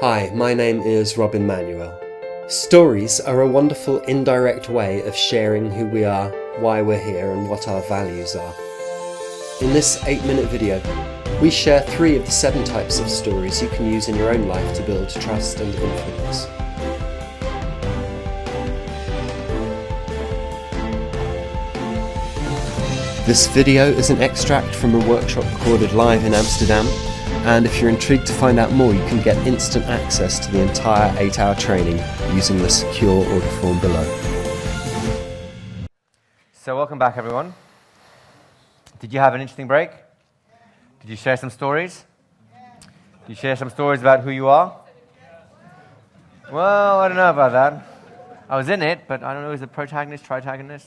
Hi, my name is Robin Manuel. Stories are a wonderful indirect way of sharing who we are, why we're here and what our values are. In this 8-minute video, we share 3 of the 7 types of stories you can use in your own life to build trust and influence. This video is an extract from a workshop recorded live in Amsterdam, and if you're intrigued to find out more, you can get instant access to the entire 8-hour training using the secure order form below. So welcome back, everyone. Did you have an interesting break? Did you share some stories? Did you share some stories about who you are? Well, I don't know about that. I was in it, but I don't know, is it protagonist, tritagonist?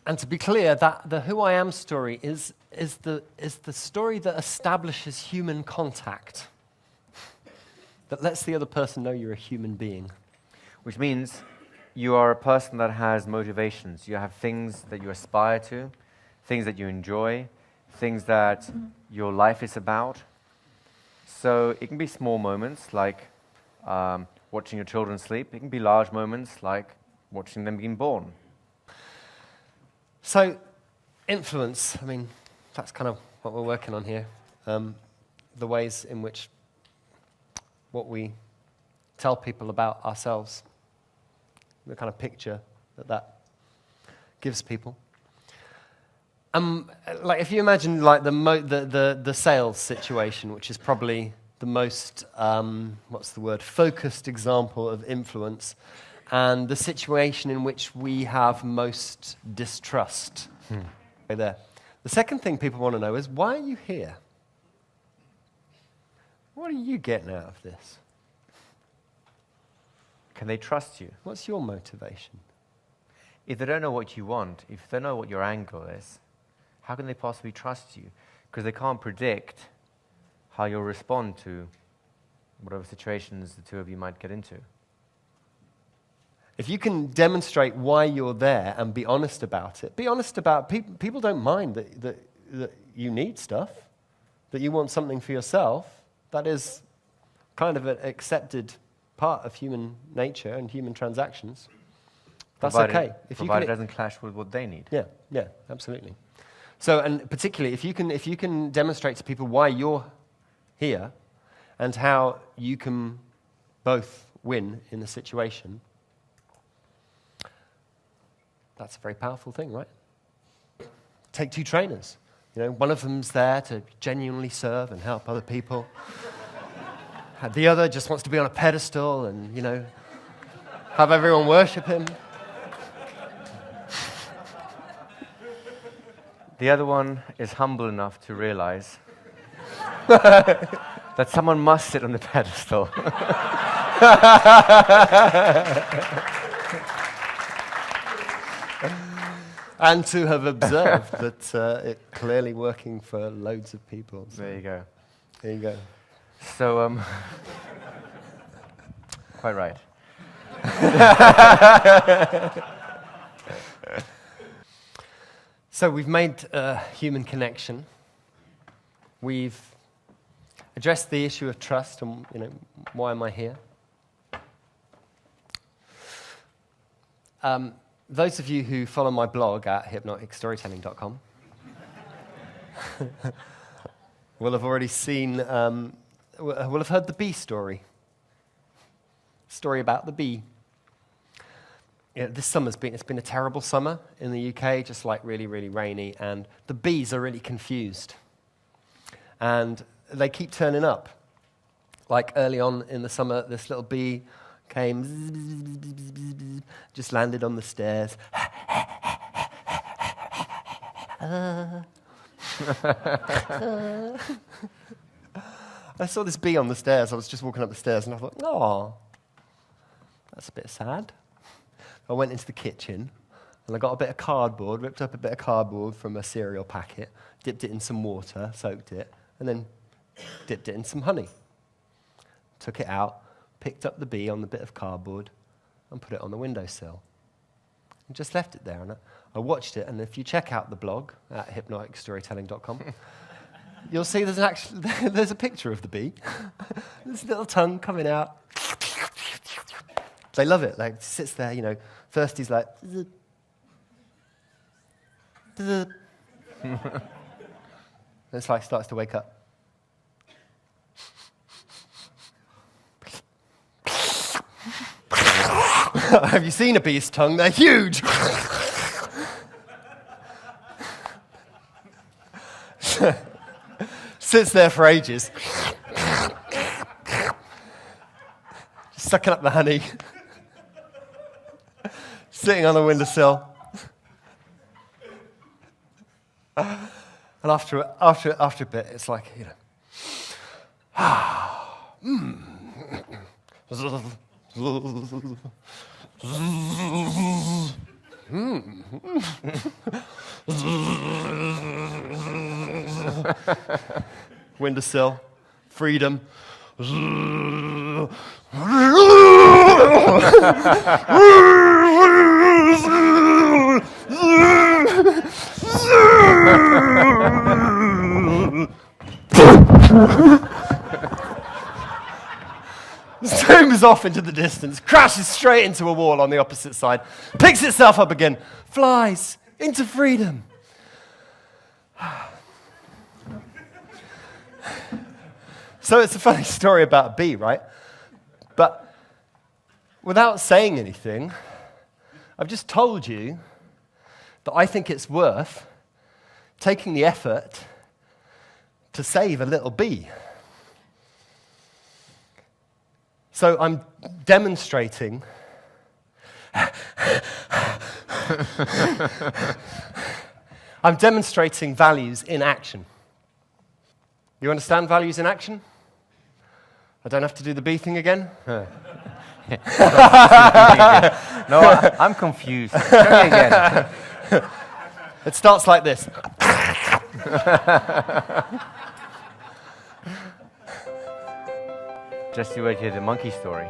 And to be clear, that the Who I Am story is the story that establishes human contact, that lets the other person know you're a human being. Which means you are a person that has motivations. You have things that you aspire to, things that you enjoy, things that your life is about. So it can be small moments like watching your children sleep. It can be large moments like watching them being born. So, influence, I mean, that's kind of what we're working on here. The ways in which what we tell people about ourselves, the kind of picture that gives people. Like if you imagine like the sales situation, which is probably the most, focused example of influence, and the situation in which we have most distrust. Right there. The second thing people want to know is, why are you here? What are you getting out of this? Can they trust you? What's your motivation? If they don't know what you want, if they don't know what your angle is, how can they possibly trust you? Because they can't predict how you'll respond to whatever situations the two of you might get into. If you can demonstrate why you're there and be honest about it, people don't mind that you need stuff, that you want something for yourself. That is kind of an accepted part of human nature and human transactions. That's okay. Provided it doesn't clash with what they need. Yeah, absolutely. So, and particularly if you can demonstrate to people why you're here and how you can both win in the situation, that's a very powerful thing, right? Take 2 trainers. You know, one of them's there to genuinely serve and help other people. The other just wants to be on a pedestal and, you know, have everyone worship him. The other one is humble enough to realize that someone must sit on the pedestal. And to have observed that it's clearly working for loads of people. So. There you go. There you go. So, quite right. So we've made human connection. We've addressed the issue of trust and, you know, why am I here? Those of you who follow my blog at hypnoticstorytelling.com will have already seen, will have heard the bee story. Story about the bee. You know, this summer's been a terrible summer in the UK, just like really, really rainy, and the bees are really confused. And they keep turning up. Like early on in the summer, this little bee came, just landed on the stairs. I saw this bee on the stairs. I was just walking up the stairs and I thought, oh, that's a bit sad. I went into the kitchen and I got a bit of cardboard, ripped up a bit of cardboard from a cereal packet, dipped it in some water, soaked it, and then dipped it in some honey. Took it out, picked up the bee on the bit of cardboard and put it on the windowsill. And just left it there. And I watched it, and if you check out the blog at hypnoticstorytelling.com, you'll see there's a picture of the bee. This little tongue coming out. They love it. Like, sits there, you know. First he's like, it's like starts to wake up. Have you seen a bee's tongue? They're huge. Sits there for ages. Sucking up the honey. Sitting on the windowsill. And after a bit, it's like, you know. Windowsill, freedom. Zooms off into the distance, crashes straight into a wall on the opposite side, picks itself up again, flies into freedom. So it's a funny story about a bee, right? But without saying anything, I've just told you that I think it's worth taking the effort to save a little bee. So I'm demonstrating values in action. You understand values in action? I don't have to do the bee thing again? No, I'm confused. Show me again. It starts like this. Just you wait to hear the monkey story.